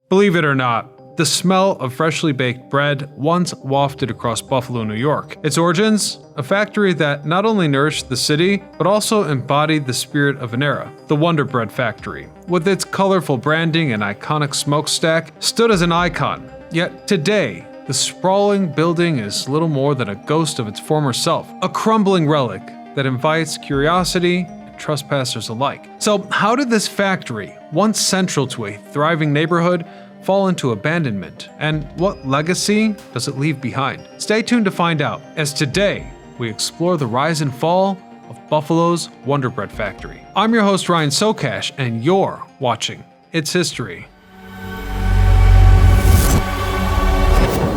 Believe it or not, the smell of freshly baked bread once wafted across Buffalo, New York. Its origins? A factory that not only nourished the city, but also embodied the spirit of an era. The Wonderbeard Factory, with its colorful branding and iconic smokestack, stood as an icon. Yet today, the sprawling building is little more than a ghost of its former self, a crumbling relic that invites curiosity and trespassers alike. So how did this factory, once central to a thriving neighborhood, fall into abandonment? And what legacy does it leave behind? Stay tuned to find out, as today we explore the rise and fall of Buffalo's Wonderbeard Factory. I'm your host Ryan Socash, and you're watching It's History.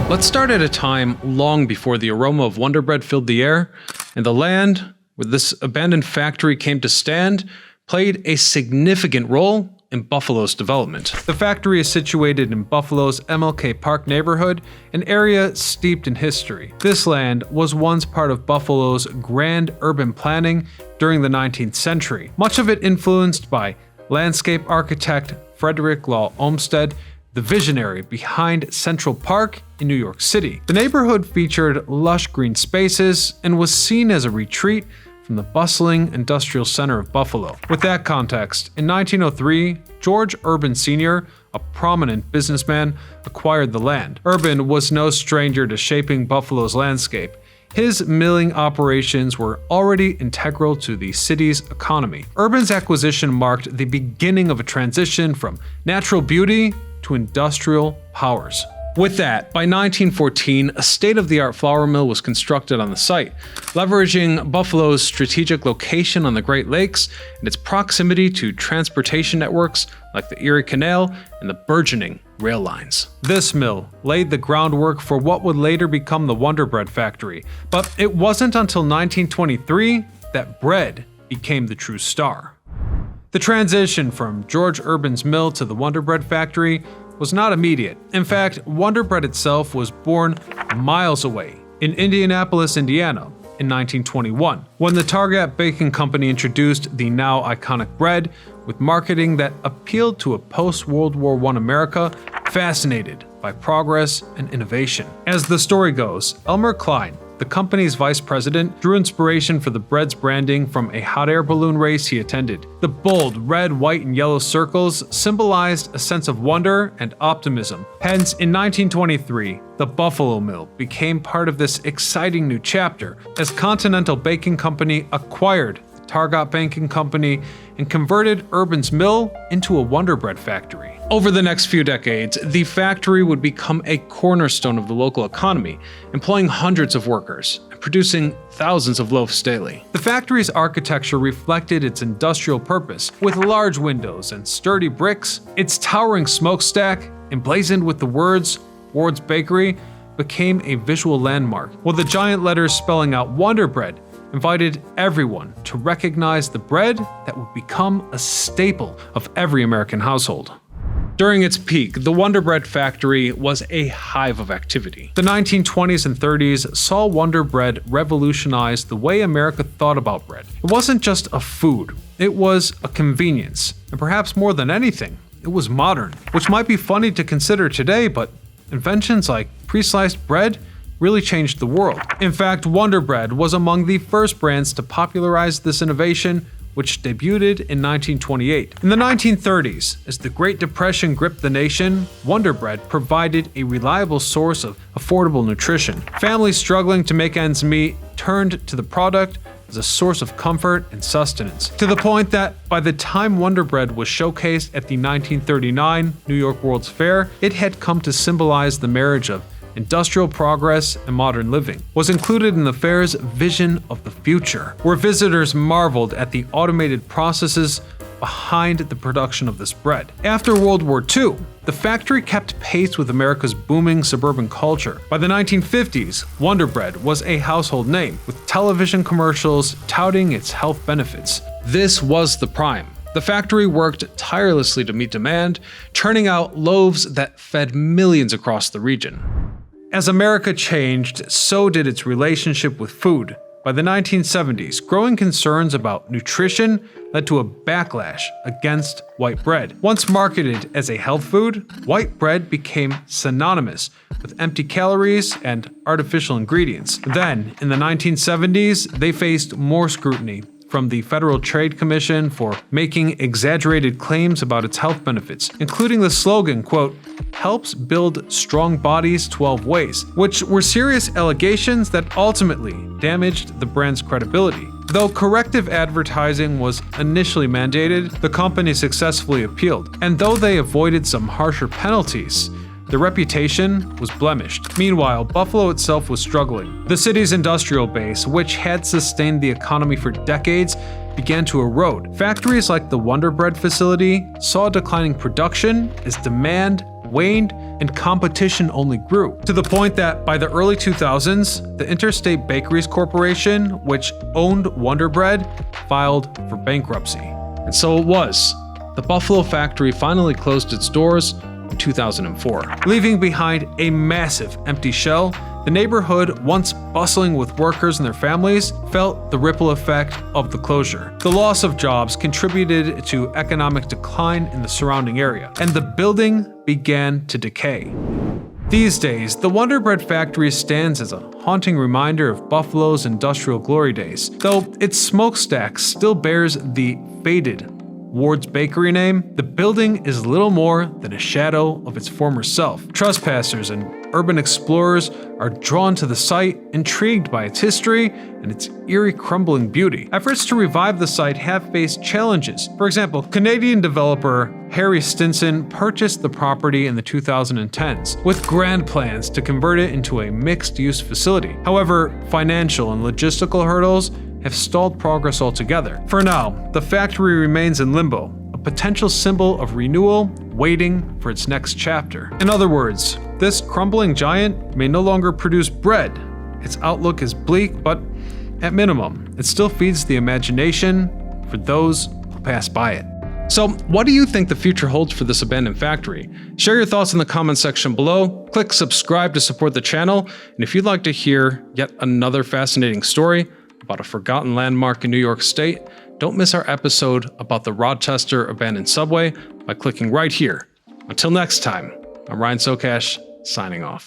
Let's start at a time long before the aroma of Wonderbeard filled the air, and the land where this abandoned factory came to stand played a significant role in Buffalo's development. The factory is situated in Buffalo's MLK Park neighborhood, an area steeped in history. This land was once part of Buffalo's grand urban planning during the 19th century, much of it influenced by landscape architect Frederick Law Olmsted, the visionary behind Central Park in New York City. The neighborhood featured lush green spaces and was seen as a retreat from the bustling industrial center of Buffalo. With that context, in 1903, George Urban Sr., a prominent businessman, acquired the land. Urban was no stranger to shaping Buffalo's landscape. His milling operations were already integral to the city's economy. Urban's acquisition marked the beginning of a transition from natural beauty to industrial powers. With that, by 1914, a state-of-the-art flour mill was constructed on the site, leveraging Buffalo's strategic location on the Great Lakes and its proximity to transportation networks like the Erie Canal and the burgeoning rail lines. This mill laid the groundwork for what would later become the Wonderbeard Factory, but it wasn't until 1923 that bread became the true star. The transition from George Urban's mill to the Wonderbeard Factory was not immediate. In fact, Wonderbeard itself was born miles away in Indianapolis, Indiana in 1921, when the Target Baking Company introduced the now iconic bread with marketing that appealed to a post-World War I America fascinated by progress and innovation. As the story goes, Elmer Klein, the company's vice president, drew inspiration for the bread's branding from a hot air balloon race he attended. The bold red, white, and yellow circles symbolized a sense of wonder and optimism. Hence, in 1923, the Buffalo Mill became part of this exciting new chapter as Continental Baking Company acquired the Target Baking Company and converted Urban's mill into a Wonderbeard factory. Over the next few decades, the factory would become a cornerstone of the local economy, employing hundreds of workers and producing thousands of loaves daily. The factory's architecture reflected its industrial purpose, with large windows and sturdy bricks. Its towering smokestack, emblazoned with the words "Ward's Bakery," became a visual landmark, while the giant letters spelling out Wonderbeard invited everyone to recognize the bread that would become a staple of every American household. During its peak, the Wonderbeard Factory was a hive of activity. The 1920s and 30s saw Wonderbeard revolutionize the way America thought about bread. It wasn't just a food, it was a convenience, and perhaps more than anything, it was modern, which might be funny to consider today, but inventions like pre-sliced bread really changed the world. In fact, Wonderbeard was among the first brands to popularize this innovation, which debuted in 1928. In the 1930s, as the Great Depression gripped the nation, Wonderbeard provided a reliable source of affordable nutrition. Families struggling to make ends meet turned to the product as a source of comfort and sustenance, to the point that by the time Wonderbeard was showcased at the 1939 New York World's Fair, it had come to symbolize the marriage of industrial progress and modern living, was included in the fair's vision of the future, where visitors marveled at the automated processes behind the production of this bread. After World War II, the factory kept pace with America's booming suburban culture. By the 1950s, Wonderbeard was a household name, with television commercials touting its health benefits. This was the prime. The factory worked tirelessly to meet demand, churning out loaves that fed millions across the region. As America changed, so did its relationship with food. By the 1970s, growing concerns about nutrition led to a backlash against white bread. Once marketed as a health food, white bread became synonymous with empty calories and artificial ingredients. Then, in the 1970s, they faced more scrutiny from the Federal Trade Commission for making exaggerated claims about its health benefits, including the slogan, quote, "helps build strong bodies 12 ways," which were serious allegations that ultimately damaged the brand's credibility. Though corrective advertising was initially mandated, the company successfully appealed, and though they avoided some harsher penalties, the reputation was blemished. Meanwhile, Buffalo itself was struggling. The city's industrial base, which had sustained the economy for decades, began to erode. Factories like the Wonderbeard facility saw declining production as demand waned and competition only grew, to the point that by the early 2000s, the Interstate Bakeries Corporation, which owned Wonderbread, filed for bankruptcy. And so it was. The Buffalo factory finally closed its doors in 2004, leaving behind a massive empty shell. The neighborhood, once bustling with workers and their families, felt the ripple effect of the closure. The loss of jobs contributed to economic decline in the surrounding area, and the building began to decay. These days, the Wonderbread Factory stands as a haunting reminder of Buffalo's industrial glory days. Though its smokestack still bears the faded Ward's Bakery name, the building is little more than a shadow of its former self. Trespassers and urban explorers are drawn to the site, intrigued by its history and its eerie crumbling beauty. Efforts to revive the site have faced challenges. For example, Canadian developer Harry Stinson purchased the property in the 2010s, with grand plans to convert it into a mixed-use facility. However, financial and logistical hurdles have stalled progress altogether. For now, the factory remains in limbo, a potential symbol of renewal waiting for its next chapter. In other words, this crumbling giant may no longer produce bread. Its outlook is bleak, but at minimum, it still feeds the imagination for those who pass by it. So, what do you think the future holds for this abandoned factory? Share your thoughts in the comment section below. Click subscribe to support the channel, and if you'd like to hear yet another fascinating story about a forgotten landmark in New York State, don't miss our episode about the Rochester abandoned subway by clicking right here. Until next time, I'm Ryan Socash, signing off.